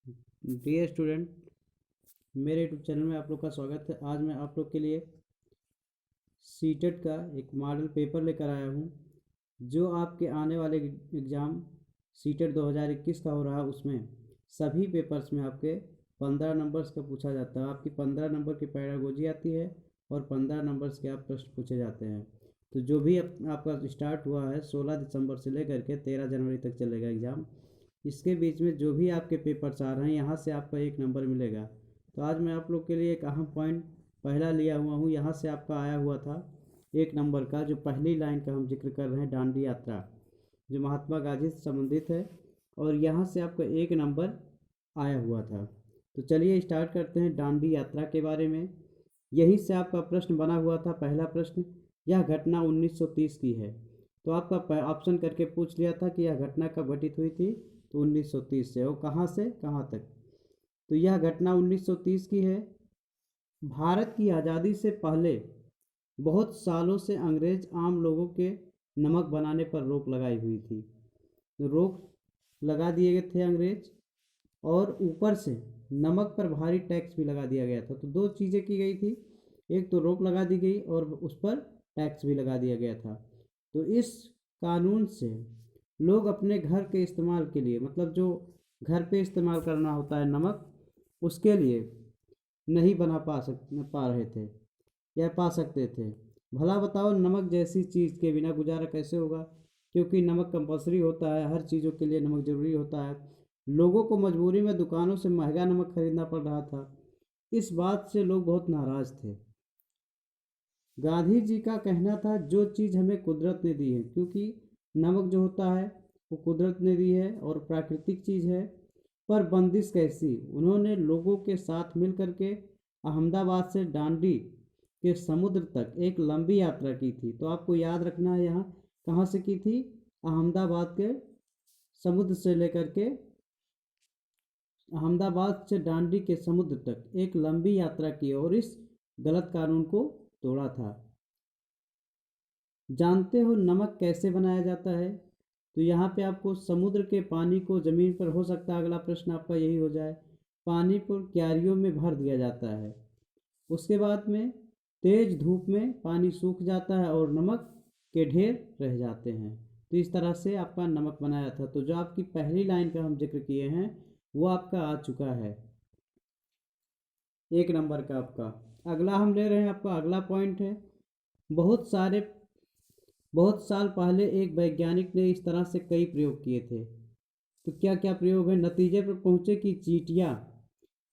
Dear student, मेरे YouTube channel में आप लोग का स्वागत है। आज मैं आप लोग के लिए सीटेट का एक मॉडल पेपर लेकर आया हूँ, जो आपके आने वाले एग्ज़ाम सीटेट 2021 का हो रहा है। उसमें सभी पेपर्स में आपके 15 नंबर्स का पूछा जाता है। आपकी 15 नंबर की पैडागोजी आती है और 15 नंबर्स के आप प्रश्न पूछे जाते हैं। तो जो भी आपका स्टार्ट हुआ है 16 दिसंबर से लेकर के 13 जनवरी तक चलेगा एग्ज़ाम। इसके बीच में जो भी आपके पेपर्स आ रहे हैं, यहाँ से आपका 1 नंबर मिलेगा। तो आज मैं आप लोग के लिए एक अहम पॉइंट पहला लिया हुआ हूँ। यहाँ से आपका आया हुआ था 1 नंबर का, जो पहली लाइन का हम जिक्र कर रहे हैं, दांडी यात्रा, जो महात्मा गांधी से संबंधित है, और यहाँ से आपका 1 नंबर आया हुआ था। तो चलिए स्टार्ट करते हैं दांडी यात्रा के बारे में। यहीं से आपका प्रश्न बना हुआ था। पहला प्रश्न, यह घटना 1930 की है। तो आपका ऑप्शन करके पूछ लिया था कि यह घटना कब घटित हुई थी। तो 1930 से, और कहाँ से कहाँ तक। तो यह घटना 1930 की है। भारत की आज़ादी से पहले बहुत सालों से अंग्रेज आम लोगों के नमक बनाने पर रोक लगाई हुई थी। तो रोक लगा दिए गए थे अंग्रेज, और ऊपर से नमक पर भारी टैक्स भी लगा दिया गया था। तो दो चीज़ें की गई थी, एक तो रोक लगा दी गई और उस पर टैक्स भी लगा दिया गया था। तो इस कानून से लोग अपने घर के इस्तेमाल के लिए, मतलब जो घर पे इस्तेमाल करना होता है नमक, उसके लिए नहीं बना पा रहे थे या पा सकते थे। भला बताओ, नमक जैसी चीज़ के बिना गुजारा कैसे होगा, क्योंकि नमक कंपलसरी होता है, हर चीज़ों के लिए नमक ज़रूरी होता है। लोगों को मजबूरी में दुकानों से महंगा नमक खरीदना पड़ रहा था। इस बात से लोग बहुत नाराज़ थे। गांधी जी का कहना था, जो चीज़ हमें कुदरत ने दी है, क्योंकि नमक जो होता है वो कुदरत ने दी है और प्राकृतिक चीज़ है, पर बंदिश कैसी। उन्होंने लोगों के साथ मिल के अहमदाबाद से दांडी के समुद्र तक एक लंबी यात्रा की थी। तो आपको याद रखना है, यहाँ कहाँ से की थी, अहमदाबाद के समुद्र से लेकर के, अहमदाबाद से दांडी के समुद्र तक एक लंबी यात्रा की और इस गलत कानून को तोड़ा था। जानते हो नमक कैसे बनाया जाता है। तो यहाँ पे आपको समुद्र के पानी को ज़मीन पर, हो सकता है अगला प्रश्न आपका यही हो जाए, पानी को क्यारियों में भर दिया जाता है। उसके बाद में तेज धूप में पानी सूख जाता है और नमक के ढेर रह जाते हैं। तो इस तरह से आपका नमक बनाया था। तो जो आपकी पहली लाइन का हम जिक्र किए हैं वो आपका आ चुका है, 1 नंबर का आपका। अगला हम ले रहे हैं, आपका अगला पॉइंट है, बहुत सारे बहुत साल पहले एक वैज्ञानिक ने इस तरह से कई प्रयोग किए थे। तो क्या क्या प्रयोग है। नतीजे पर पहुंचे कि चींटियां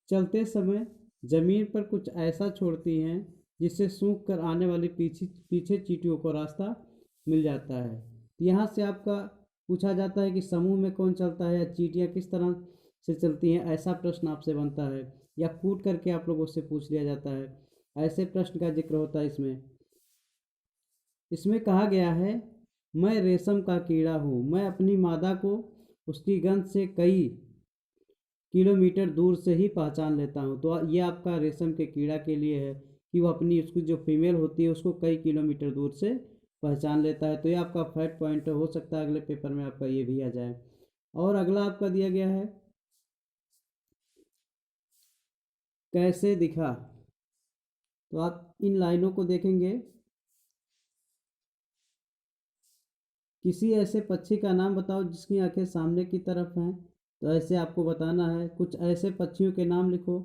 चलते समय जमीन पर कुछ ऐसा छोड़ती हैं जिससे सूख कर आने वाली पीछे पीछे चींटियों को रास्ता मिल जाता है। तो यहाँ से आपका पूछा जाता है कि समूह में कौन चलता है, या चींटियाँ किस तरह से चलती हैं, ऐसा प्रश्न आपसे बनता है, या कूट करके आप लोगों से पूछ लिया जाता है। ऐसे प्रश्न का जिक्र होता है इसमें। इसमें कहा गया है, मैं रेशम का कीड़ा हूँ, मैं अपनी मादा को उसकी गंध से कई किलोमीटर दूर से ही पहचान लेता हूँ। तो ये आपका रेशम के कीड़ा के लिए है कि वो अपनी, उसकी जो फीमेल होती है उसको कई किलोमीटर दूर से पहचान लेता है। तो ये आपका फैक्ट पॉइंट हो सकता है अगले पेपर में आपका ये भी आ जाए। और अगला आपका दिया गया है, कैसे दिखा। तो आप इन लाइनों को देखेंगे, किसी ऐसे पक्षी का नाम बताओ जिसकी आंखें सामने की तरफ हैं। तो ऐसे आपको बताना है, कुछ ऐसे पक्षियों के नाम लिखो।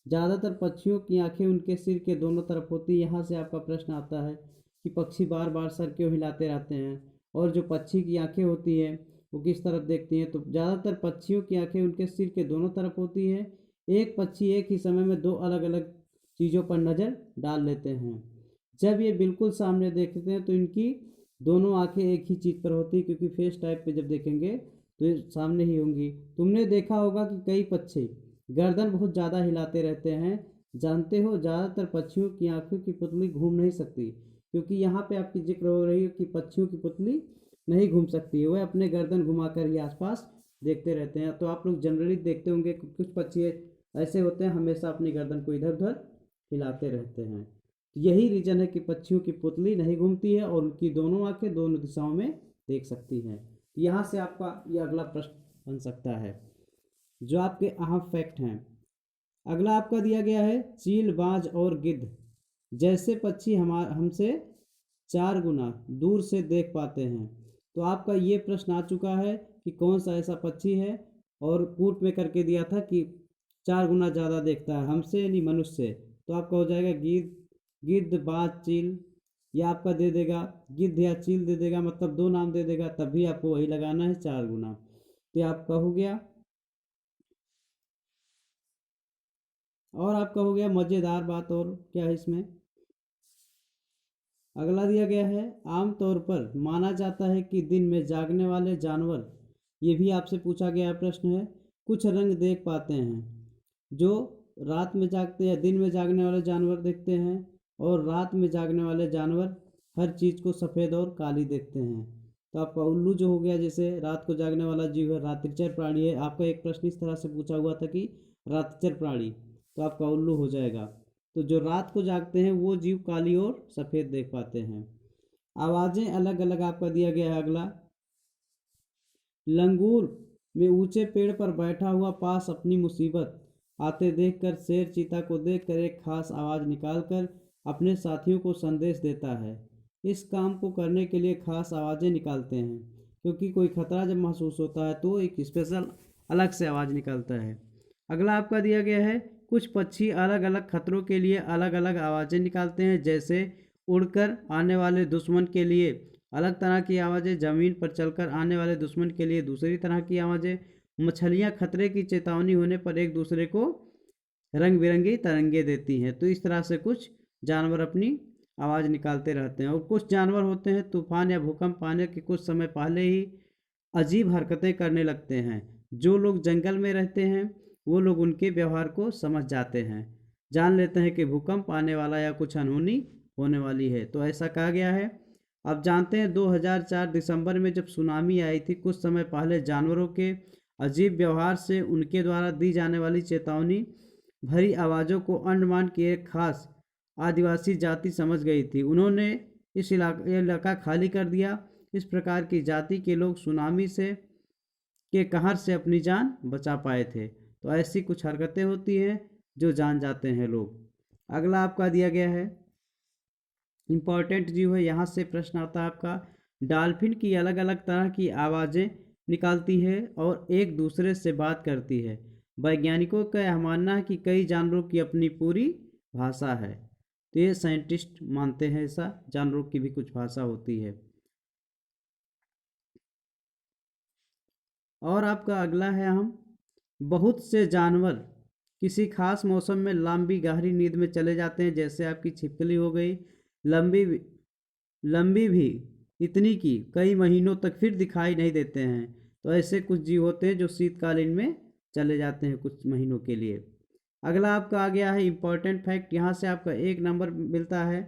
ज़्यादातर पक्षियों की आंखें उनके सिर के दोनों तरफ होती है। यहाँ से आपका प्रश्न आता है कि पक्षी बार बार सर क्यों हिलाते रहते हैं, और जो पक्षी की आंखें होती हैं वो किस तरफ देखती हैं। तो ज़्यादातर पक्षियों की आंखें उनके सिर के दोनों तरफ होती है। एक पक्षी एक ही समय में दो अलग अलग चीज़ों पर नज़र डाल लेते हैं। जब ये बिल्कुल सामने देखते हैं तो इनकी दोनों आंखें एक ही चीज़ पर होती है, क्योंकि फेस टाइप पे जब देखेंगे तो ये सामने ही होंगी। तुमने देखा होगा कि कई पक्षी गर्दन बहुत ज़्यादा हिलाते रहते हैं। जानते हो, ज़्यादातर पक्षियों की आंखों की पुतली घूम नहीं सकती, क्योंकि यहाँ पे आपकी जिक्र हो रही है कि पक्षियों की पुतली नहीं घूम सकती है, वह अपने गर्दन घुमाकर ही आसपास देखते रहते हैं। तो आप लोग जनरली देखते होंगे कुछ पक्षी ऐसे होते हैं, हमेशा अपनी गर्दन को इधर उधर हिलाते रहते हैं। तो यही रीज़न है कि पक्षियों की पुतली नहीं घूमती है और उनकी दोनों आंखें दोनों दिशाओं में देख सकती हैं। यहाँ से आपका ये अगला प्रश्न बन सकता है, जो आपके अहम फैक्ट हैं। अगला आपका दिया गया है चील, बाज और गिद्ध जैसे पक्षी हमसे 4 गुना दूर से देख पाते हैं। तो आपका ये प्रश्न आ चुका है कि कौन सा ऐसा पक्षी है, और कूट में करके दिया था कि 4 गुना ज़्यादा देखता है हमसे यानी मनुष्य से। तो आपका हो जाएगा गिद्ध, बाज, चील। या आपका दे देगा गिद्ध या चील दे देगा, मतलब 2 नाम दे देगा, तब भी आपको वही लगाना है 4 गुना। तो आपका हो गया। और आपका हो गया मज़ेदार बात और क्या है इसमें। अगला दिया गया है आमतौर पर माना जाता है कि दिन में जागने वाले जानवर, ये भी आपसे पूछा गया प्रश्न है, कुछ रंग देख पाते हैं। जो रात में जागते या दिन में जागने वाले जानवर देखते हैं, और रात में जागने वाले जानवर हर चीज़ को सफ़ेद और काली देखते हैं। तो आपका उल्लू जो हो गया, जैसे रात को जागने वाला जीव है, रात्रिचर प्राणी है। आपका एक प्रश्न इस तरह से पूछा हुआ था कि रात्रिचर प्राणी, तो आपका उल्लू हो जाएगा। तो जो रात को जागते हैं वो जीव काली और सफ़ेद देख पाते हैं। आवाज़ें अलग अलग आपका दिया गया है। अगला, लंगूर में ऊंचे पेड़ पर बैठा हुआ पास अपनी मुसीबत आते देखकर शेर चीता को देखकर एक खास आवाज़ निकालकर अपने साथियों को संदेश देता है। इस काम को करने के लिए खास आवाज़ें निकालते हैं, क्योंकि कोई खतरा जब महसूस होता है तो एक स्पेशल अलग से आवाज़ निकालता है। अगला आपका दिया गया है कुछ पक्षी अलग अलग खतरों के लिए अलग अलग आवाज़ें निकालते हैं, जैसे उड़कर आने वाले दुश्मन के लिए अलग तरह की आवाज़ें, ज़मीन पर चलकर आने वाले दुश्मन के लिए दूसरी तरह की आवाज़ें। मछलियाँ खतरे की चेतावनी होने पर एक दूसरे को रंग बिरंगी तरंगे देती हैं। तो इस तरह से कुछ जानवर अपनी आवाज़ निकालते रहते हैं। और कुछ जानवर होते हैं तूफान या भूकंप आने के कुछ समय पहले ही अजीब हरकतें करने लगते हैं। जो लोग जंगल में रहते हैं वो लोग उनके व्यवहार को समझ जाते हैं, जान लेते हैं कि भूकंप आने वाला या कुछ अनहोनी होने वाली है। तो ऐसा कहा गया है। अब जानते हैं 2004 दिसंबर में जब सुनामी आई थी, कुछ समय पहले जानवरों के अजीब व्यवहार से उनके द्वारा दी जाने वाली चेतावनी भरी आवाज़ों को अंडमान की एक खास आदिवासी जाति समझ गई थी। उन्होंने इस इलाका खाली कर दिया। इस प्रकार की जाति के लोग सुनामी से के कहर से अपनी जान बचा पाए थे। तो ऐसी कुछ हरकतें होती हैं जो जान जाते हैं लोग। अगला आपका दिया गया है इम्पॉर्टेंट जीव है। यहाँ से प्रश्न आता है आपका, डॉल्फिन की अलग अलग तरह की आवाज़ें निकालती है और एक दूसरे से बात करती है। वैज्ञानिकों का यह मानना है कि कई जानवरों की अपनी पूरी भाषा है। तो ये साइंटिस्ट मानते हैं ऐसा, जानवरों की भी कुछ भाषा होती है। और आपका अगला है, हम बहुत से जानवर किसी खास मौसम में लंबी गहरी नींद में चले जाते हैं, जैसे आपकी छिपकली हो गई, लंबी लंबी भी इतनी कि कई महीनों तक फिर दिखाई नहीं देते हैं। तो ऐसे कुछ जीव होते हैं जो शीतकालीन में चले जाते हैं कुछ महीनों के लिए। अगला आपका आ गया है इम्पॉर्टेंट फैक्ट। यहाँ से आपका 1 नंबर मिलता है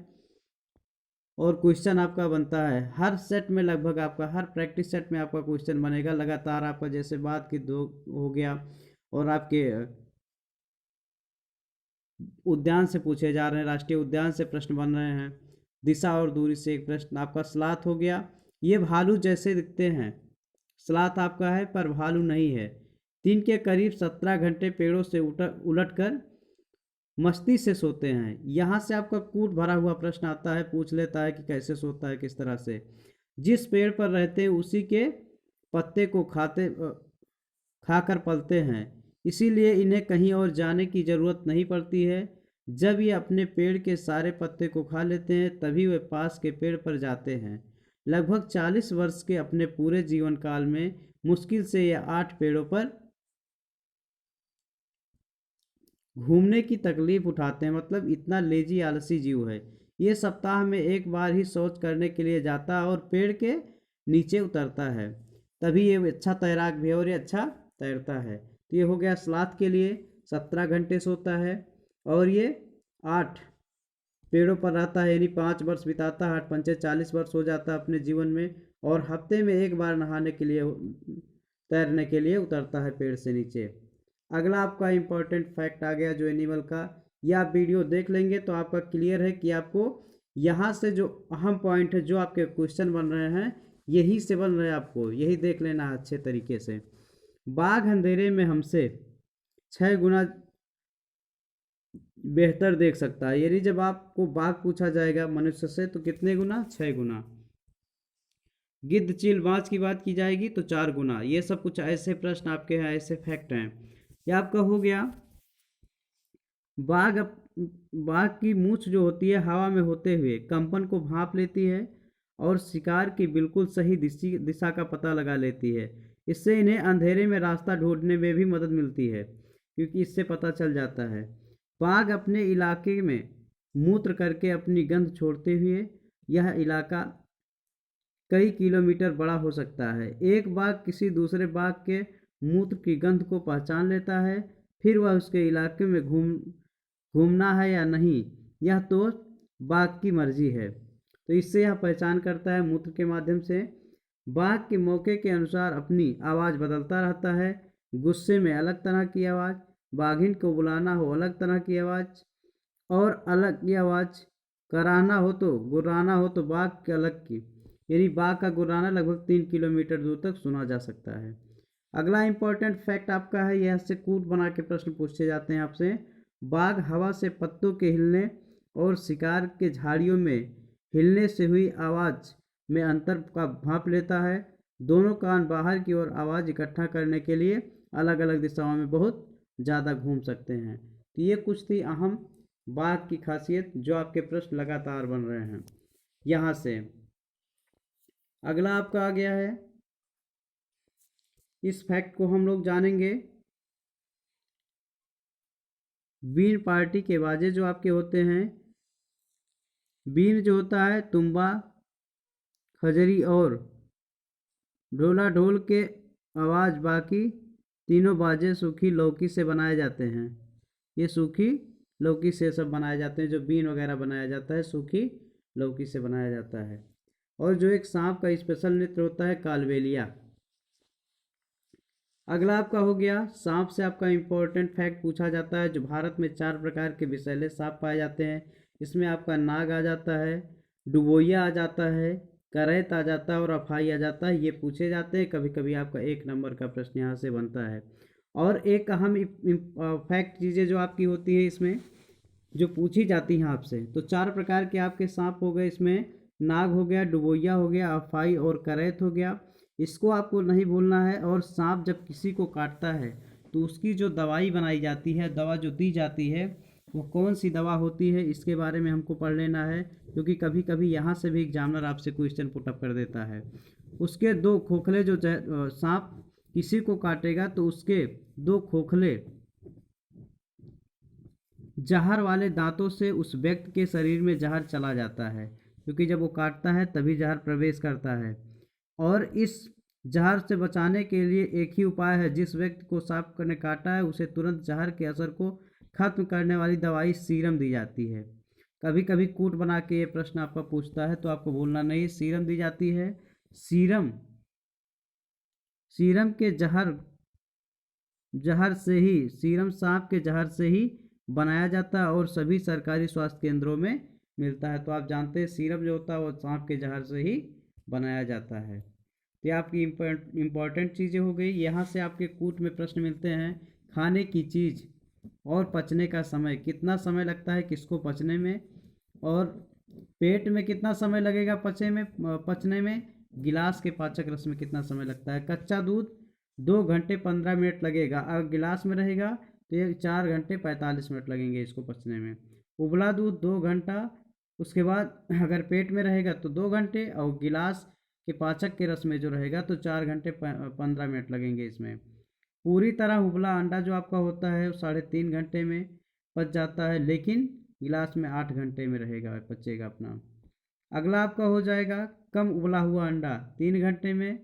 और क्वेश्चन आपका बनता है हर सेट में, लगभग आपका हर प्रैक्टिस सेट में आपका क्वेश्चन बनेगा लगातार। आपका जैसे बात की 2 हो गया, और आपके उद्यान से पूछे जा रहे हैं, राष्ट्रीय उद्यान से प्रश्न बन रहे हैं, दिशा और दूरी से एक प्रश्न आपका। स्लॉथ हो गया, ये भालू जैसे दिखते हैं, स्लॉथ आपका है पर भालू नहीं है। दिन के करीब 17 घंटे पेड़ों से उलट कर मस्ती से सोते हैं। यहाँ से आपका कूट भरा हुआ प्रश्न आता है, पूछ लेता है कि कैसे सोता है, किस तरह से। जिस पेड़ पर रहते हैं उसी के पत्ते को खाकर पलते हैं, इसीलिए इन्हें कहीं और जाने की ज़रूरत नहीं पड़ती है। जब ये अपने पेड़ के सारे पत्ते को खा लेते हैं तभी वे पास के पेड़ पर जाते हैं। लगभग 40 वर्ष के अपने पूरे जीवन काल में मुश्किल से ये 8 पेड़ों पर घूमने की तकलीफ उठाते हैं, मतलब इतना लेजी आलसी जीव है। ये सप्ताह में एक बार ही शौच करने के लिए जाता है और पेड़ के नीचे उतरता है, तभी ये अच्छा तैराक भी है और ये अच्छा तैरता है। तो ये हो गया स्लॉथ के लिए, 17 घंटे सोता है और ये 8 पेड़ों पर रहता है, यानी 5 वर्ष बिताता है, 8 पंचे 40 वर्ष हो जाता है अपने जीवन में। और हफ्ते में एक बार नहाने के लिए, तैरने के लिए उतरता है पेड़ से नीचे। अगला आपका इम्पोर्टेंट फैक्ट आ गया जो एनिमल का। यह आप वीडियो देख लेंगे तो आपका क्लियर है कि आपको यहाँ से जो अहम पॉइंट है, जो आपके क्वेश्चन बन रहे हैं, यही से बन रहे हैं, आपको यही देख लेना है अच्छे तरीके से। बाघ अंधेरे में हमसे 6 गुना बेहतर देख सकता है। यानी जब आपको बाघ पूछा जाएगा मनुष्य से तो कितने गुना? 6 गुना। गिद्ध चील बाज की बात की जाएगी तो 4 गुना। ये सब कुछ ऐसे प्रश्न आपके हैं, ऐसे फैक्ट हैं। ये आपका हो गया। बाघ बाघ की मूंछ जो होती है हवा में होते हुए कंपन को भांप लेती है और शिकार की बिल्कुल सही दिशा का पता लगा लेती है। इससे इन्हें अंधेरे में रास्ता ढूंढने में भी मदद मिलती है, क्योंकि इससे पता चल जाता है। बाघ अपने इलाके में मूत्र करके अपनी गंध छोड़ते हुए यह इलाका कई किलोमीटर बड़ा हो सकता है। एक बाघ किसी दूसरे बाघ के मूत्र की गंध को पहचान लेता है, फिर वह उसके इलाके में घूमना है या नहीं, यह तो बाघ की मर्जी है। तो इससे यह पहचान करता है मूत्र के माध्यम से। बाघ के मौके के अनुसार अपनी आवाज़ बदलता रहता है। गुस्से में अलग तरह की आवाज़, बाघिन को बुलाना हो अलग तरह की आवाज़, और अलग की आवाज़ कराहना हो तो गुर्राना हो तो बाघ के अलग की, यानी बाघ का गुर्राना लगभग 3 किलोमीटर दूर तक सुना जा सकता है। अगला इंपॉर्टेंट फैक्ट आपका है, यह से कूट बना के प्रश्न पूछे जाते हैं आपसे। बाघ हवा से पत्तों के हिलने और शिकार के झाड़ियों में हिलने से हुई आवाज़ में अंतर का भांप लेता है। दोनों कान बाहर की ओर आवाज़ इकट्ठा करने के लिए अलग अलग दिशाओं में बहुत ज़्यादा घूम सकते हैं। तो ये कुछ थी अहम बाघ की खासियत जो आपके प्रश्न लगातार बन रहे हैं। यहाँ से अगला आपका आ गया है, इस फैक्ट को हम लोग जानेंगे। बीन पार्टी के बाजे जो आपके होते हैं, बीन जो होता है तुम्बा, खजरी और ढोला ढोल के आवाज़ बाकी तीनों बाजे सूखी लौकी से बनाए जाते हैं। ये सूखी लौकी से सब बनाए जाते हैं। जो बीन वगैरह बनाया जाता है सूखी लौकी से बनाया जाता है। और जो एक सांप का स्पेशल नृत्य होता है कालबेलिया। अगला आपका हो गया, सांप से आपका इंपॉर्टेंट फैक्ट पूछा जाता है। जो भारत में 4 प्रकार के विषैले सांप पाए जाते हैं। इसमें आपका नाग आ जाता है, डुबोया आ जाता है, करैत आ जाता है और अफाई आ जाता है। ये पूछे जाते हैं, कभी कभी आपका 1 नंबर का प्रश्न यहाँ से बनता है। और एक अहम फैक्ट चीज़ें जो आपकी होती है इसमें जो पूछी जाती हैं आपसे, तो 4 प्रकार के आपके सांप हो गए। इसमें नाग हो गया, डुबोया हो गया, अफाई और करैत हो गया। इसको आपको नहीं भूलना है। और सांप जब किसी को काटता है तो उसकी जो दवाई बनाई जाती है, दवा जो दी जाती है, वो कौन सी दवा होती है इसके बारे में हमको पढ़ लेना है, क्योंकि कभी कभी यहाँ से भी एग्जामिनर आपसे क्वेश्चन पुटअप कर देता है। उसके 2 खोखले जो सांप किसी को काटेगा तो उसके 2 खोखले जहर वाले दांतों से उस व्यक्ति के शरीर में जहर चला जाता है, क्योंकि जब वो काटता है तभी जहर प्रवेश करता है। और इस जहर से बचाने के लिए एक ही उपाय है, जिस व्यक्ति को सांप ने काटा है उसे तुरंत जहर के असर को खत्म करने वाली दवाई सीरम दी जाती है। कभी कभी कूट बना के ये प्रश्न आपका पूछता है तो आपको बोलना नहीं, सीरम दी जाती है। सीरम सीरम के जहर से ही, सीरम सांप के जहर से ही बनाया जाता है और सभी सरकारी स्वास्थ्य केंद्रों में मिलता है। तो आप जानते हैं सीरम जो होता है वो सांप के जहर से ही बनाया जाता है। तो ये आपकी इम्पोर्टेंट चीज़ें हो गई। यहाँ से आपके कूट में प्रश्न मिलते हैं, खाने की चीज़ और पचने का समय, कितना समय लगता है किसको पचने में, और पेट में कितना समय लगेगा पचने में, गिलास के पाचक रस में कितना समय लगता है। कच्चा दूध 2 घंटे 15 मिनट लगेगा, अगर गिलास में रहेगा तो ये 4 घंटे 45 मिनट लगेंगे इसको पचने में। उबला दूध 2 घंटा, उसके बाद अगर पेट में रहेगा तो 2 घंटे, और गिलास के पाचक के रस में जो रहेगा तो 4 घंटे 15 मिनट लगेंगे इसमें। पूरी तरह उबला अंडा जो आपका होता है वो 3.5 घंटे में पच जाता है, लेकिन गिलास में 8 घंटे में रहेगा, पचेगा अपना। अगला आपका हो जाएगा कम उबला हुआ अंडा 3 घंटे में,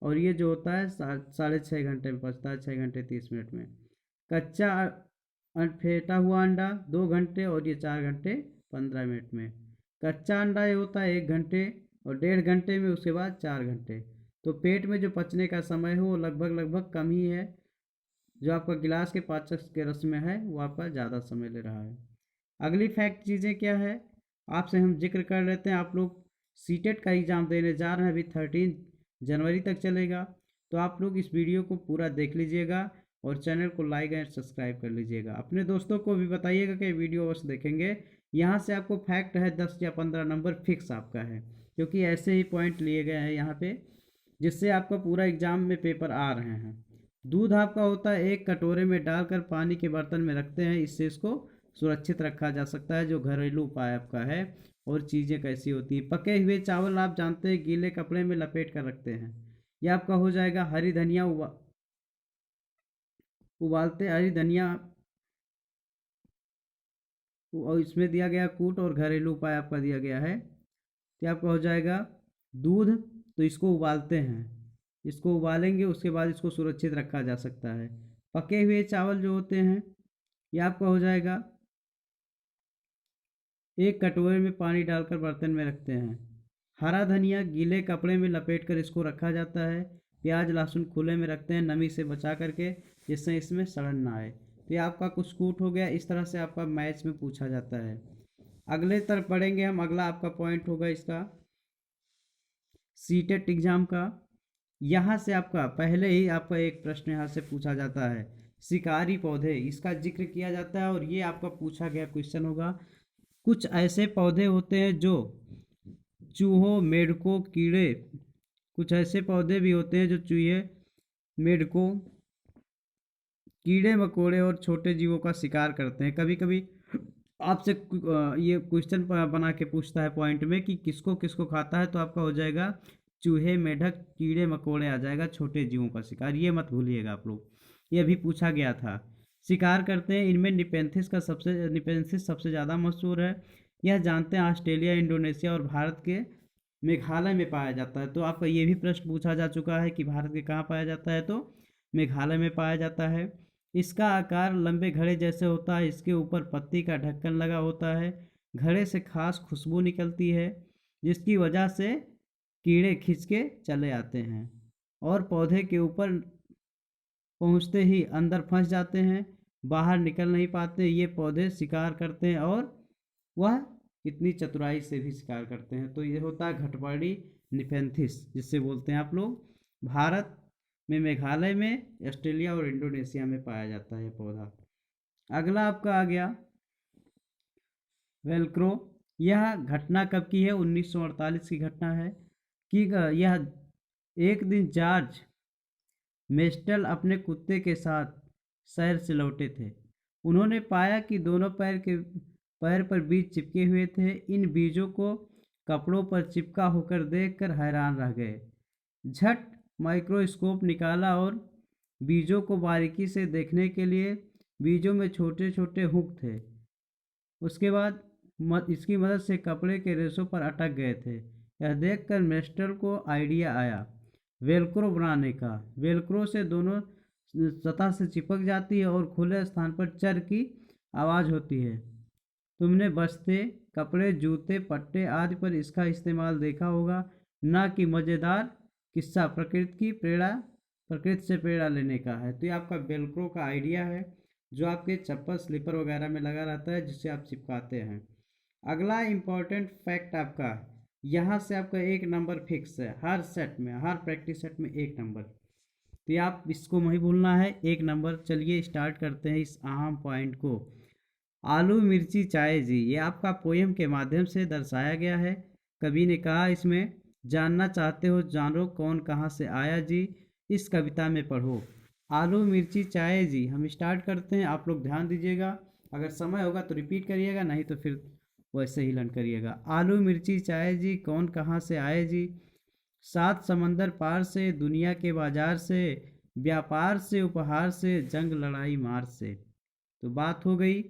और ये जो होता है 6.5 घंटे में पचता है, 6 घंटे 30 मिनट में। कच्चा फेंटा हुआ अंडा 2 घंटे, और ये 4 घंटे 15 मिनट में। कच्चा अंडा ये होता है 1 घंटे और 1.5 घंटे में, उसके बाद 4 घंटे। तो पेट में जो पचने का समय हो वो लगभग कम ही है। जो आपका गिलास के पाचक के रस में है वो आपका ज़्यादा समय ले रहा है। अगली फैक्ट चीज़ें क्या है आपसे हम जिक्र कर लेते हैं। आप लोग सीटेट का एग्ज़ाम देने जा रहे हैं, अभी 13 जनवरी तक चलेगा। तो आप लोग इस वीडियो को पूरा देख लीजिएगा। और चैनल को लाइक एंड सब्सक्राइब कर लीजिएगा। अपने दोस्तों को भी बताइएगा कि वीडियो अवश्य देखेंगे। यहाँ से आपको फैक्ट है 10 या 15 नंबर फिक्स आपका है, क्योंकि ऐसे ही पॉइंट लिए गए हैं यहाँ पे, जिससे आपका पूरा एग्जाम में पेपर आ रहे हैं। दूध आपका होता है एक कटोरे में डालकर पानी के बर्तन में रखते हैं, इससे इसको सुरक्षित रखा जा सकता है, जो घरेलू उपाय आपका है। और चीज़ें कैसी होती हैं, पके हुए चावल आप जानते हैं गीले कपड़े में लपेट कर रखते हैं। यह आपका हो जाएगा हरी धनिया उबालते हरी धनिया, और इसमें दिया गया कूट, और घरेलू उपाय आपका दिया गया है। तो आपका हो जाएगा दूध, तो इसको उबालते हैं, इसको उबालेंगे, उसके बाद इसको सुरक्षित रखा जा सकता है। पके हुए चावल जो होते हैं, ये आपका हो जाएगा एक कटोरे में पानी डालकर बर्तन में रखते हैं। हरा धनिया गीले कपड़े में लपेट कर इसको रखा जाता है। प्याज लहसुन खुले में रखते हैं नमी से बचा करके, जिससे इसमें सड़न ना आए। तो ये आपका कुछ कूट हो गया। इस तरह से आपका मैथ्स में पूछा जाता है। अगले तरफ पढ़ेंगे हम। अगला आपका पॉइंट होगा इसका सीटेट एग्जाम का। यहाँ से आपका पहले ही आपका एक प्रश्न यहाँ से पूछा जाता है, शिकारी पौधे, इसका जिक्र किया जाता है, और ये आपका पूछा गया क्वेश्चन होगा। कुछ ऐसे पौधे होते हैं जो चूहों, मेढकों, कीड़े, कुछ ऐसे पौधे भी होते हैं जो चूहे, मेढकों, कीड़े मकोड़े और छोटे जीवों का शिकार करते हैं। कभी कभी आपसे ये क्वेश्चन बना के पूछता है पॉइंट में कि किसको किसको खाता है, तो आपका हो जाएगा चूहे, मेढक, कीड़े मकोड़े आ जाएगा, छोटे जीवों का शिकार। ये मत भूलिएगा आप लोग, ये भी पूछा गया था। शिकार करते हैं, इनमें निपेंथिस सबसे ज़्यादा मशहूर है। यह जानते हैं ऑस्ट्रेलिया, इंडोनेशिया और भारत के मेघालय में पाया जाता है। तो आपका ये भी प्रश्न पूछा जा चुका है कि भारत के कहाँ पाया जाता है, तो मेघालय में पाया जाता है। इसका आकार लंबे घड़े जैसे होता है। इसके ऊपर पत्ती का ढक्कन लगा होता है। घड़े से खास खुशबू निकलती है, जिसकी वजह से कीड़े खिंच के चले आते हैं और पौधे के ऊपर पहुंचते ही अंदर फंस जाते हैं, बाहर निकल नहीं पाते। ये पौधे शिकार करते हैं, और वह कितनी चतुराई से भी शिकार करते हैं। तो ये होता है घटबड़ी निपेंथिस, जिससे बोलते हैं आप लोग। भारत में मेघालय में, ऑस्ट्रेलिया और इंडोनेशिया में पाया जाता है पौधा। अगला आपका आ गया वेलक्रो। यह घटना कब की है? 1948 की घटना है कि यह एक दिन जॉर्ज मेस्टल अपने कुत्ते के साथ शहर से लौटे थे। उन्होंने पाया कि दोनों पैर पर बीज चिपके हुए थे। इन बीजों को कपड़ों पर चिपका होकर देखकर हैरान रह गए। झट माइक्रोस्कोप निकाला और बीजों को बारीकी से देखने के लिए, बीजों में छोटे छोटे हुक थे। उसके बाद इसकी मदद से कपड़े के रेशों पर अटक गए थे। यह देखकर मेस्टर को आइडिया आया वेलक्रो बनाने का। वेलक्रो से दोनों सतह से चिपक जाती है और खुले स्थान पर चर की आवाज़ होती है। तुमने बस्ते, कपड़े, जूते, पट्टे आदि पर इसका इस्तेमाल देखा होगा। ना कि मज़ेदार किस्सा प्रकृति से प्रेरणा लेने का है। तो ये आपका वेलक्रो का आइडिया है, जो आपके चप्पल स्लीपर वगैरह में लगा रहता है, जिससे आप चिपकाते हैं। अगला इम्पॉर्टेंट फैक्ट आपका, यहाँ से आपका 1 नंबर फिक्स है हर सेट में, हर प्रैक्टिस सेट में 1 नंबर। तो ये आप इसको नहीं भूलना है, 1 नंबर। चलिए स्टार्ट करते हैं इस अहम पॉइंट को। आलू मिर्ची चाय जी, ये आपका पोएम के माध्यम से दर्शाया गया है। कवि ने कहा इसमें, जानना चाहते हो जानो कौन कहाँ से आया जी, इस कविता में पढ़ो। आलू मिर्ची चाय जी, हम स्टार्ट करते हैं। आप लोग ध्यान दीजिएगा, अगर समय होगा तो रिपीट करिएगा, नहीं तो फिर वैसे ही लर्न करिएगा। आलू मिर्ची चाय जी, कौन कहाँ से आए जी, 7 समंदर पार से, दुनिया के बाजार से, व्यापार से, उपहार से, जंग लड़ाई मार से। तो बात हो गई,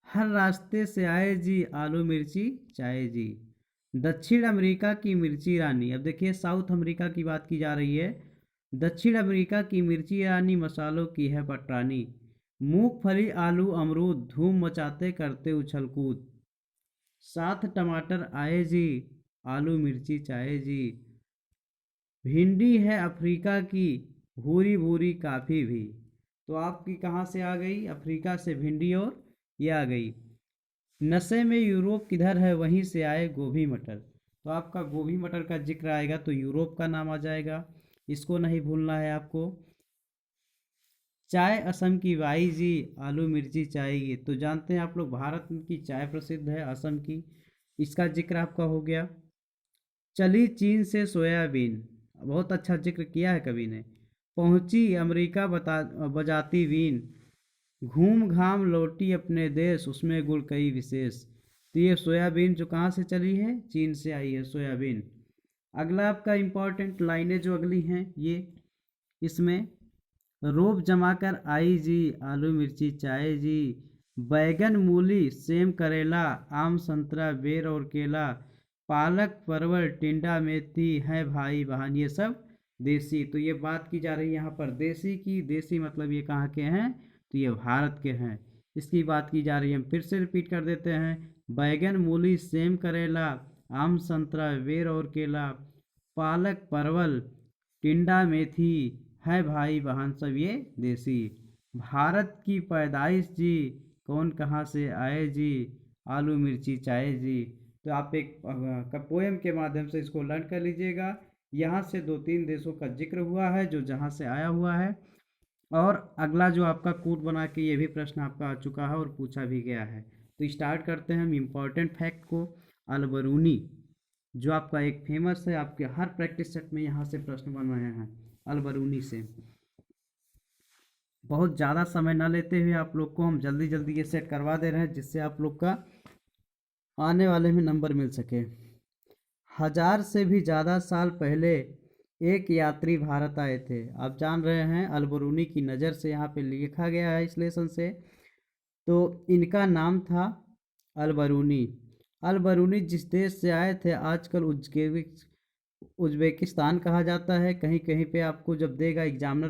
हर रास्ते से आए जी, आलू मिर्ची चाय जी। दक्षिण अमेरिका की मिर्ची रानी, अब देखिए साउथ अमेरिका की बात की जा रही है। दक्षिण अमेरिका की मिर्ची रानी मसालों की है पटरानी। मूंगफली, आलू, अमरूद धूम मचाते करते उछल कूद। 7 टमाटर आए जी, आलू मिर्ची चाय जी। भिंडी है अफ्रीका की, भूरी भूरी काफ़ी भी। तो आपकी कहाँ से आ गई? अफ्रीका से भिंडी, और ये आ गई। नशे में यूरोप किधर है, वहीं से आए गोभी मटर। तो आपका गोभी मटर का जिक्र आएगा तो यूरोप का नाम आ जाएगा, इसको नहीं भूलना है आपको। चाय असम की बाई जी, आलू मिर्ची चाहेगी। तो जानते हैं आप लोग भारत की चाय प्रसिद्ध है असम की, इसका जिक्र आपका हो गया। चली चीन से सोयाबीन, बहुत अच्छा जिक्र किया है कवि ने। पहुंची अमेरिका बजाती बीन, घूम घाम लौटी अपने देश, उसमें गुड़ कई विशेष। तो ये सोयाबीन जो कहाँ से चली है, चीन से आई है सोयाबीन। अगला आपका इम्पोर्टेंट लाइनें जो अगली हैं ये, इसमें रोब जमाकर आई जी, आलू मिर्ची चाय जी, बैगन मूली सेम करेला, आम संतरा बेर और केला, पालक परवल टिंडा मेथी है भाई बहन, ये सब देसी। तो ये बात की जा रही है यहाँ पर देसी की। देसी मतलब ये कहाँ के हैं, तो ये भारत के हैं, इसकी बात की जा रही है। हम फिर से रिपीट कर देते हैं, बैगन मूली सेम करेला, आम संतरा बेर और केला, पालक परवल टिंडा मेथी है भाई बहन, सब ये देसी। भारत की पैदाइश जी, कौन कहाँ से आए जी, आलू मिर्ची चाय जी। तो आप एक पोएम के माध्यम से इसको लर्न कर लीजिएगा। यहाँ से 2-3 देशों का जिक्र हुआ है जो जहाँ से आया हुआ है। और अगला जो आपका कोट बना के ये भी प्रश्न आपका आ चुका है और पूछा भी गया है। तो स्टार्ट करते हैं हम इम्पॉर्टेंट फैक्ट को। अलबरूनी जो आपका एक फेमस है, आपके हर प्रैक्टिस सेट में यहाँ से प्रश्न बन रहे हैं अलबरूनी से। बहुत ज़्यादा समय ना लेते हुए आप लोग को हम जल्दी जल्दी ये सेट करवा दे रहे हैं, जिससे आप लोग का आने वाले में नंबर मिल सके। 1000 से भी ज़्यादा साल पहले एक यात्री भारत आए थे। आप जान रहे हैं अलबरूनी की नज़र से यहाँ पे लिखा गया है इस लेसन से। तो इनका नाम था अलबरूनी। अलबरूनी जिस देश से आए थे आजकल उज्बेकिस्तान कहा जाता है। कहीं कहीं पे आपको जब देगा एग्जामिनर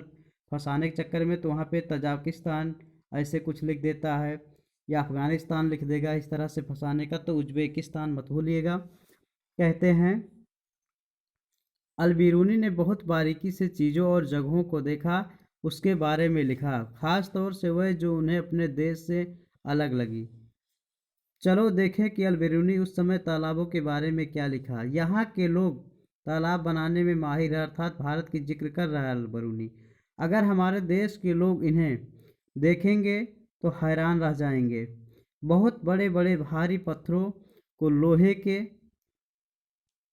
फंसाने के चक्कर में, तो वहाँ पे तजाकिस्तान ऐसे कुछ लिख देता है, या अफ़गानिस्तान लिख देगा इस तरह से फंसाने का, तो उज्बेकिस्तान मत भूलिएगा। कहते हैं अलबरूनी ने बहुत बारीकी से चीज़ों और जगहों को देखा, उसके बारे में लिखा, ख़ास तौर से वह जो उन्हें अपने देश से अलग लगी। चलो देखें कि अलबरूनी उस समय तालाबों के बारे में क्या लिखा। यहाँ के लोग तालाब बनाने में माहिर है, अर्थात भारत की जिक्र कर रहा है अलबरूनी। अगर हमारे देश के लोग इन्हें देखेंगे तो हैरान रह जाएंगे। बहुत बड़े बड़े भारी पत्थरों को लोहे के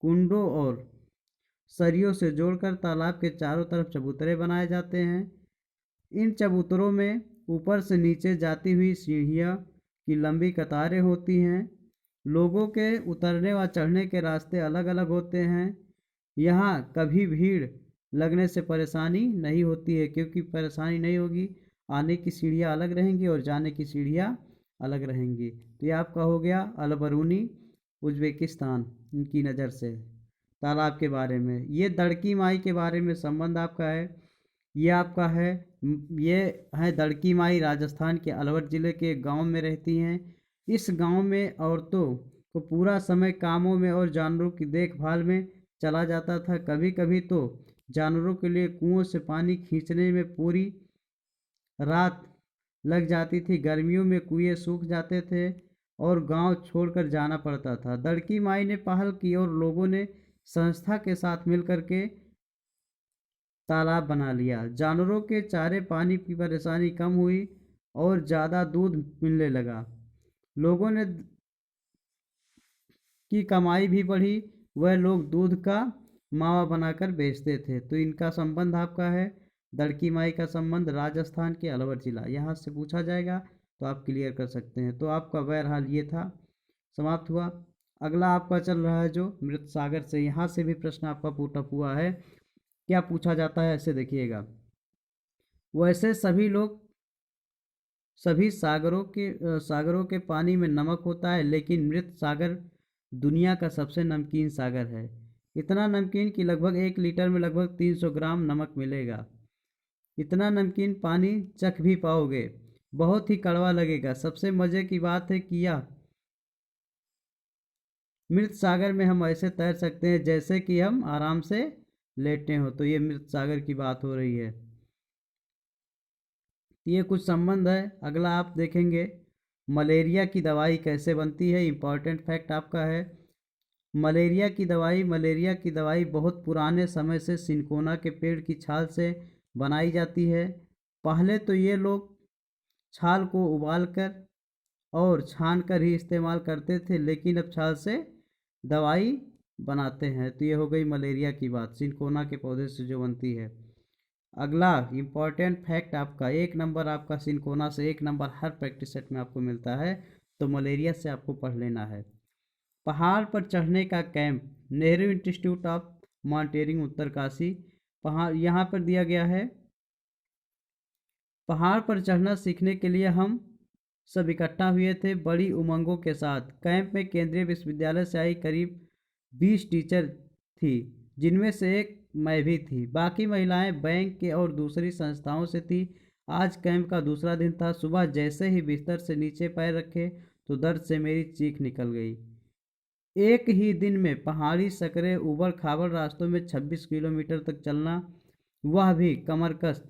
कुंडों और सरियों से जोड़कर तालाब के चारों तरफ चबूतरे बनाए जाते हैं। इन चबूतरों में ऊपर से नीचे जाती हुई सीढ़ियाँ की लंबी कतारें होती हैं। लोगों के उतरने व चढ़ने के रास्ते अलग अलग होते हैं। यहाँ कभी भीड़ लगने से परेशानी नहीं होती है, क्योंकि परेशानी नहीं होगी, आने की सीढ़ियाँ अलग रहेंगी और जाने की सीढ़ियाँ अलग रहेंगी। तो ये आपका हो गया अलबरूनी उज्बेकिस्तान इनकी नज़र से तालाब के बारे में। ये दड़की माई के बारे में संबंध आपका है। ये आपका है, ये है दड़की माई राजस्थान के अलवर ज़िले के गांव में रहती हैं। इस गांव में औरतों को पूरा समय कामों में और जानवरों की देखभाल में चला जाता था। कभी कभी तो जानवरों के लिए कुओं से पानी खींचने में पूरी रात लग जाती थी। गर्मियों में कुएं सूख जाते थे और गांव छोड़कर जाना पड़ता था। दड़की माई ने पहल की और लोगों ने संस्था के साथ मिलकर के तालाब बना लिया। जानवरों के चारे पानी की परेशानी कम हुई और ज़्यादा दूध मिलने लगा। लोगों ने की कमाई भी बढ़ी। वह लोग दूध का मावा बनाकर बेचते थे। तो इनका संबंध आपका है, दड़की माई का संबंध राजस्थान के अलवर जिला। यहाँ से पूछा जाएगा तो आप क्लियर कर सकते हैं। तो आपका बहरहाल ये था, समाप्त हुआ। अगला आपका चल रहा है जो मृत सागर से, यहाँ से भी प्रश्न आपका पुट अप हुआ है। क्या पूछा जाता है ऐसे देखिएगा, वैसे सभी सागरों के पानी में नमक होता है, लेकिन मृत सागर दुनिया का सबसे नमकीन सागर है। इतना नमकीन कि लगभग 1 लीटर में लगभग 300 ग्राम नमक मिलेगा। इतना नमकीन पानी चख भी पाओगे, बहुत ही कड़वा लगेगा। सबसे मज़े की बात है कि यह मृत सागर में हम ऐसे तैर सकते हैं जैसे कि हम आराम से लेटे हों। तो ये मृत सागर की बात हो रही है। ये कुछ संबंध है। अगला आप देखेंगे मलेरिया की दवाई कैसे बनती है। इम्पॉर्टेंट फैक्ट आपका है, मलेरिया की दवाई बहुत पुराने समय से सिनकोना के पेड़ की छाल से बनाई जाती है। पहले तो ये लोग छाल को उबालकर और छान कर ही इस्तेमाल करते थे, लेकिन अब छाल से दवाई बनाते हैं। तो ये हो गई मलेरिया की बात, सिनकोना के पौधे से जो बनती है। अगला इम्पॉर्टेंट फैक्ट आपका, 1 नंबर आपका सिनकोना से, 1 नंबर हर प्रैक्टिस सेट में आपको मिलता है, तो मलेरिया से आपको पढ़ लेना है। पहाड़ पर चढ़ने का camp, Nehru institute of mountaineering Uttarkashi. पहाड़ यहाँ पर दिया गया है। पहाड़ पर चढ़ना सीखने के लिए हम सब इकट्ठा हुए थे बड़ी उमंगों के साथ। कैंप में केंद्रीय विश्वविद्यालय से आई करीब 20 टीचर थी, जिनमें से एक मैं भी थी। बाकी महिलाएं बैंक के और दूसरी संस्थाओं से थी। आज कैंप का दूसरा दिन था। सुबह जैसे ही बिस्तर से नीचे पैर रखे तो दर्द से मेरी चीख निकल गई। एक ही दिन में पहाड़ी सकरे उबड़ खाबड़ रास्तों में 26 किलोमीटर तक चलना, वह भी कमरकस,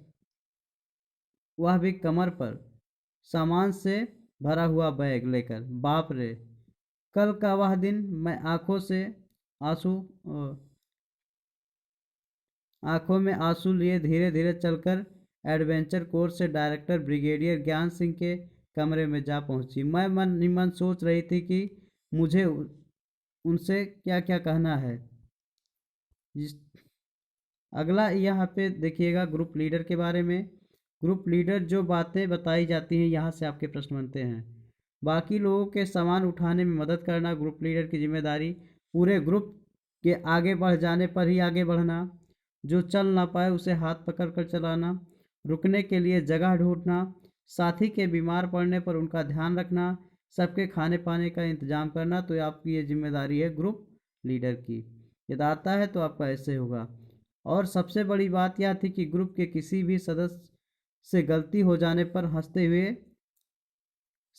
वह भी कमर पर सामान से भरा हुआ बैग लेकर। बाप रे! कल का वह दिन, मैं आंखों में आंसू लिए धीरे धीरे चलकर एडवेंचर कोर्स से डायरेक्टर ब्रिगेडियर ज्ञान सिंह के कमरे में जा पहुंची। मैं मन ही मन सोच रही थी कि मुझे उनसे क्या क्या कहना है। अगला यहाँ पे देखिएगा ग्रुप लीडर के बारे में। ग्रुप लीडर, जो बातें बताई जाती हैं यहाँ से आपके प्रश्न बनते हैं। बाकी लोगों के सामान उठाने में मदद करना ग्रुप लीडर की जिम्मेदारी। पूरे ग्रुप के आगे बढ़ जाने पर ही आगे बढ़ना। जो चल ना पाए उसे हाथ पकड़ कर चलाना। रुकने के लिए जगह ढूंढना। साथी के बीमार पड़ने पर उनका ध्यान रखना। सबके खाने पाने का इंतजाम करना। तो आपकी ये जिम्मेदारी है ग्रुप लीडर की। यदि आता है तो आपका ऐसे होगा। और सबसे बड़ी बात यह थी कि ग्रुप के किसी भी सदस्य से गलती हो जाने पर हंसते हुए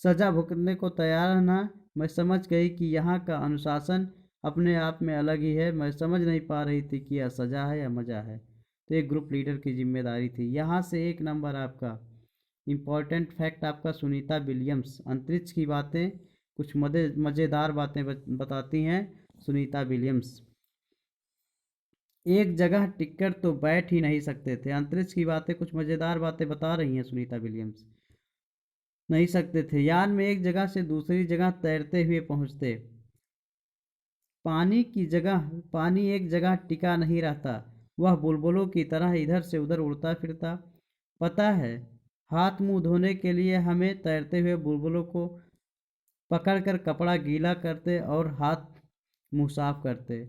सजा भुगतने को तैयार रहना। मैं समझ गई कि यहाँ का अनुशासन अपने आप में अलग ही है। मैं समझ नहीं पा रही थी कि यह सजा है या मजा है। तो एक ग्रुप लीडर की जिम्मेदारी थी। यहाँ से 1 नंबर आपका इम्पॉर्टेंट फैक्ट आपका, सुनीता विलियम्स अंतरिक्ष की बातें, कुछ मज़ेदार बातें बताती हैं सुनीता विलियम्स। एक जगह टिककर तो बैठ ही नहीं सकते थे। अंतरिक्ष की बातें, कुछ मज़ेदार बातें बता रही हैं सुनीता विलियम्स। नहीं सकते थे। यान में एक जगह से दूसरी जगह तैरते हुए पहुंचते। पानी एक जगह टिका नहीं रहता, वह बुलबुलों की तरह इधर से उधर उड़ता फिरता। पता है, हाथ मुंह धोने के लिए हमें तैरते हुए बुलबुलों को पकड़कर कपड़ा गीला करते और हाथ मुंह साफ करते।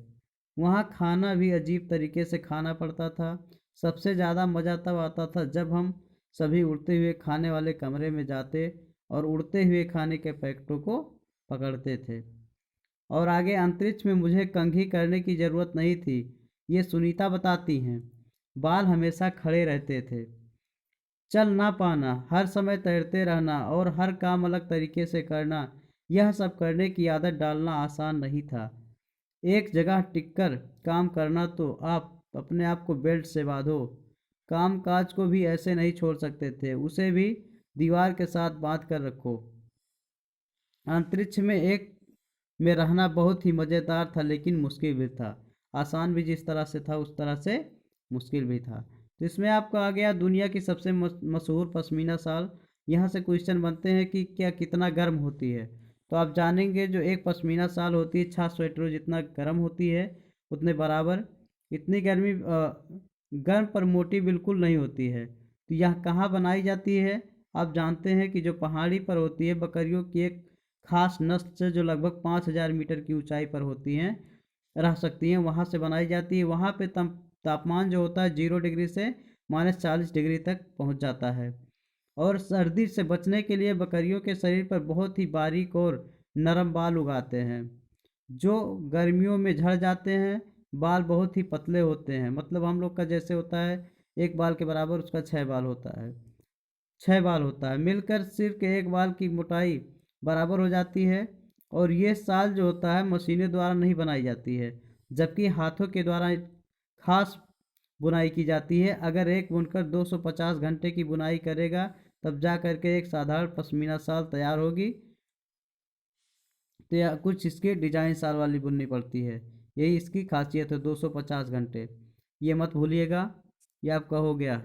वहाँ खाना भी अजीब तरीके से खाना पड़ता था। सबसे ज़्यादा मज़ा तब आता था जब हम सभी उड़ते हुए खाने वाले कमरे में जाते और उड़ते हुए खाने के पैकेटों को पकड़ते थे। और आगे, अंतरिक्ष में मुझे कंघी करने की ज़रूरत नहीं थी, ये सुनीता बताती हैं। बाल हमेशा खड़े रहते थे। चल ना पाना, हर समय तैरते रहना और हर काम अलग तरीके से करना, यह सब करने की आदत डालना आसान नहीं था। एक जगह टिककर काम करना, तो आप अपने आप को बेल्ट से बांधो। काम काज को भी ऐसे नहीं छोड़ सकते थे, उसे भी दीवार के साथ बांध कर रखो। अंतरिक्ष में रहना बहुत ही मज़ेदार था, लेकिन मुश्किल भी था। आसान भी जिस तरह से था उस तरह से मुश्किल भी था। तो इसमें आपका आ गया दुनिया की सबसे मशहूर पश्मीना शाल। यहाँ से क्वेश्चन बनते हैं कि क्या कितना गर्म होती है। तो आप जानेंगे, जो एक पश्मीना शाल होती है 6 स्वेटरों जितना गर्म होती है, उतने बराबर। इतनी गर्मी गर्म पर मोटी बिल्कुल नहीं होती है। तो यह कहाँ बनाई जाती है? आप जानते हैं कि जो पहाड़ी पर होती है, बकरियों की एक खास नस्ल से, जो लगभग 5000 मीटर की ऊंचाई पर होती हैं, रह सकती हैं, वहाँ से बनाई जाती है। वहाँ पे तापमान जो होता है 0 डिग्री से -40 डिग्री तक पहुँच जाता है। और सर्दी से बचने के लिए बकरियों के शरीर पर बहुत ही बारीक और नरम बाल उगाते हैं, जो गर्मियों में झड़ जाते हैं। बाल बहुत ही पतले होते हैं, मतलब हम लोग का जैसे होता है, एक बाल के बराबर उसका 6 बाल होता है। 6 बाल होता है, मिलकर सिर के एक बाल की मोटाई बराबर हो जाती है। और ये साल जो होता है मशीनों द्वारा नहीं बनाई जाती है, जबकि हाथों के द्वारा खास बुनाई की जाती है। अगर एक बुनकर 250 घंटे की बुनाई करेगा, तब जा करके एक साधारण पश्मीना शाल तैयार होगी। तो या कुछ इसके डिजाइन शाल वाली बुननी पड़ती है, यही इसकी खासियत है, 250 घंटे। ये मत भूलिएगा। ये आपका हो गया।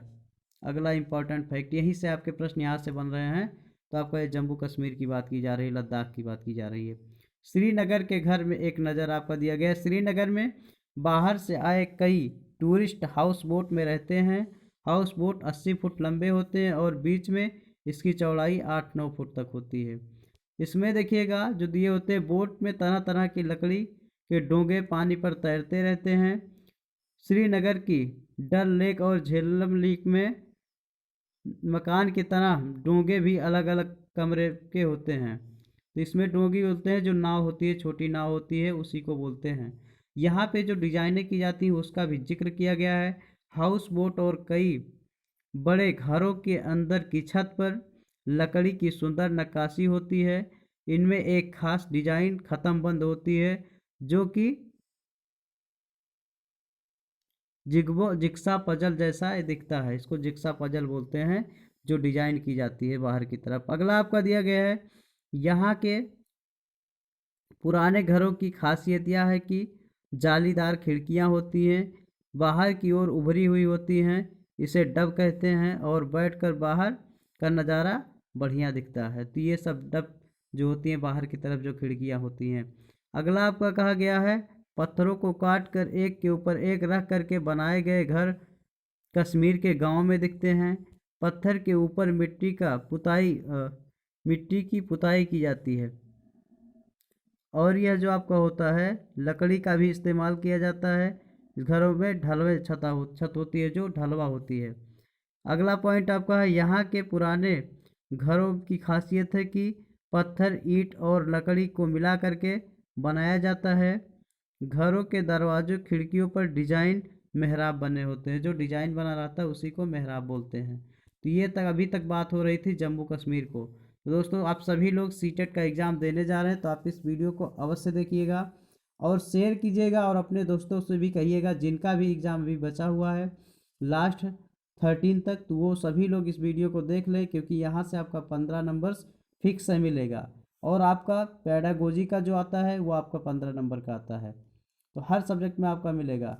अगला इंपॉर्टेंट फैक्ट, यहीं से आपके प्रश्न यहाँ से बन रहे हैं। तो आपका ये जम्मू कश्मीर की बात की जा रही है, लद्दाख की बात की जा रही है। श्रीनगर के घर में एक नज़र आपका दिया गया है। श्रीनगर में बाहर से आए कई टूरिस्ट हाउस बोट में रहते हैं। हाउस बोट 80 फुट लंबे होते हैं और बीच में इसकी चौड़ाई 8-9 फुट तक होती है। इसमें देखिएगा जो दिए होते हैं, बोट में तरह तरह की लकड़ी के डोंगे पानी पर तैरते रहते हैं। श्रीनगर की डल लेक और झेलम लेक में मकान की तरह डोंगे भी अलग अलग कमरे के होते हैं। तो इसमें डोंगी बोलते हैं, जो नाव होती है, छोटी नाव होती है, उसी को बोलते हैं। यहाँ पे जो डिजाइनें की जाती हैं उसका भी जिक्र किया गया है। हाउस बोट और कई बड़े घरों के अंदर की छत पर लकड़ी की सुंदर नक्काशी होती है। इनमें एक खास डिजाइन ख़त्म बंद होती है जो कि जिक्सा पजल जैसा दिखता है। इसको जिक्सा पजल बोलते हैं, जो डिजाइन की जाती है बाहर की तरफ। अगला आपका दिया गया है, यहाँ के पुराने घरों की खासियत यह है कि जालीदार खिड़कियाँ होती हैं, बाहर की ओर उभरी हुई होती हैं। इसे डब कहते हैं और बैठकर बाहर का नज़ारा बढ़िया दिखता है। तो ये सब डब जो होती हैं बाहर की तरफ जो खिड़कियाँ होती हैं। अगला आपका कहा गया है, पत्थरों को काट कर एक के ऊपर एक रख करके बनाए गए घर कश्मीर के गांव में दिखते हैं। पत्थर के ऊपर मिट्टी की पुताई की जाती है और यह जो आपका होता है, लकड़ी का भी इस्तेमाल किया जाता है। इस घरों में ढलवे छत होती है, जो ढलवा होती है। अगला पॉइंट आपका है, यहाँ के पुराने घरों की खासियत है कि पत्थर, ईंट और लकड़ी को मिला करके बनाया जाता है। घरों के दरवाजों, खिड़कियों पर डिजाइन मेहराब बने होते हैं। जो डिजाइन बना रहता है उसी को मेहराब बोलते हैं। तो ये तक अभी तक बात हो रही थी जम्मू कश्मीर को। तो दोस्तों, आप सभी लोग सीटेट का एग्ज़ाम देने जा रहे हैं तो आप इस वीडियो को अवश्य देखिएगा और शेयर कीजिएगा और अपने दोस्तों से भी कहिएगा जिनका भी एग्ज़ाम अभी बचा हुआ है लास्ट 13 तक, तो वो सभी लोग इस वीडियो को देख लें, क्योंकि यहाँ से आपका 15 नंबर्स फिक्स है मिलेगा। और आपका पेडागोजी का जो आता है वो आपका 15 नंबर का आता है। तो हर सब्जेक्ट में आपका मिलेगा।